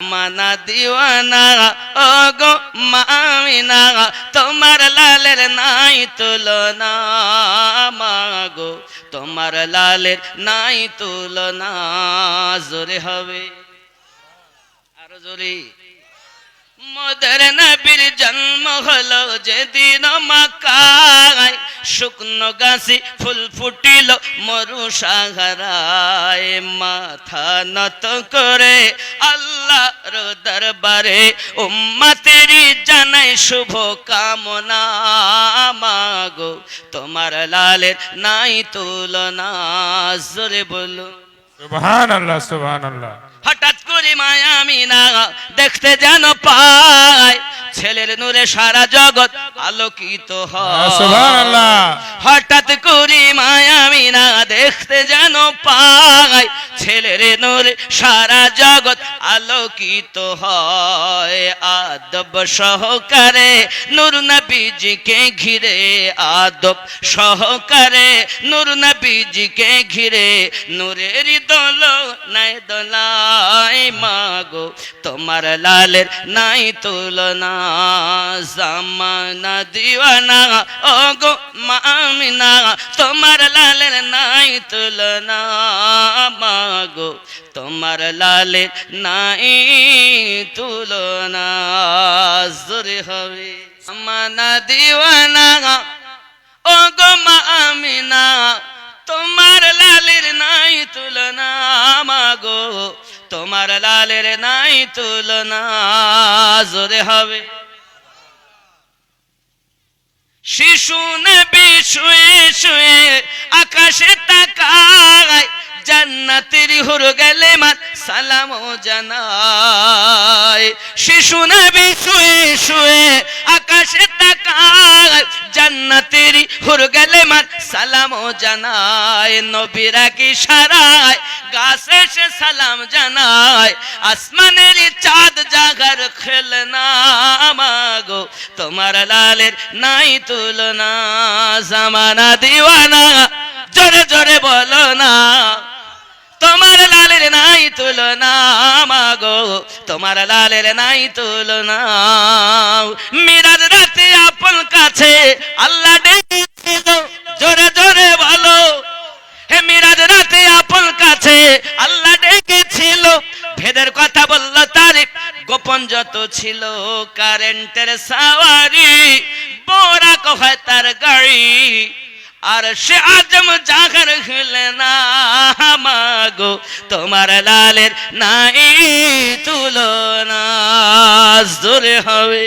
মানা দিওয়ানা ও গো মা আমিনা, তোমার লালের নাই তুলনা। মা গো তোমার লালের নাই তুলনা। জোরে হবে, আরো জোরে। মোদের নবীর জন্ম হলো যেদিন মক্কায়, শুকনো গাছে ফুল ফুটিল মরু সাহারায়। মাথা নত করে আল্লাহর দরবারে উম্মতেরি জানাই শুভ কামনা। মাগো তোমার লালের নাই তুলনা। জোরে বলো সুবহানাল্লাহ সুবহানাল্লাহ। হঠাৎ করে মায়া আমিনা দেখতে যেন পায়, ছেলের নূরে সারা জগৎ আলোকিত হয়। সুবহানাল্লাহ। হঠাৎ করে মায়া আমিনা দেখতে যেন পায়, ছেলের নূরে সারা জগৎ আলোকিত হয়। আদব সহকারে নূর নবীজিকে ঘিরে, আদব সহকারে নূর নবীজিকে ঘিরে, নূরের দোলো নাই দোলায়। মাগো তোমার লালের নাই তুলনা। জামানা দিওয়ানা ও গো মা আমিনা, তোমার লালের নাই তুলনা। মাগো তোমার লালের নাই তুলনা। জোরে হবে। জামানা দিওয়ানা ও গো মা আমিনা, তোমার লালের নাই তুলনা। মাগো তোমার লালের নাই তুলনা। জোরে হবে। শিশু নবী শুয়ে শুয়ে আকাশে তাকায়, জান্নাতের হুর গেলে মার সালাম জানায়। শিশু নবী শুয়ে শুয়ে আকাশে তাকায়, জান্নাতের হুর গেলে মার সালাম জানায়। নবীরা কি সারায় গাছে সে সালাম জানায়, আসমানের চাঁদ জাগার খেলনা। মাগো তোমার লালের নাই তুলনা। জামানা দিওয়ানা জোরে জোরে বলো না, তোমার লালের নাই তুলনা। মাগো তোমার লালের নাই তুলনা। মিরাজ রাতে আপন কাছে আল্লাহ ডেকেছিল, জোরে জোরে বলো। হে মিরাজ রাতে আপন কাছে আল্লাহ ডেকেছিল, ভেদের কথা বলল তারিফ গোপন যত ছিল। কারেন্টের সাওয়ারি বোরাক হয় তার গাড়ি, আর সে আজম জাগর হলে না। মাগো তোমার লালের নাই তুলনা। জোরে হবে।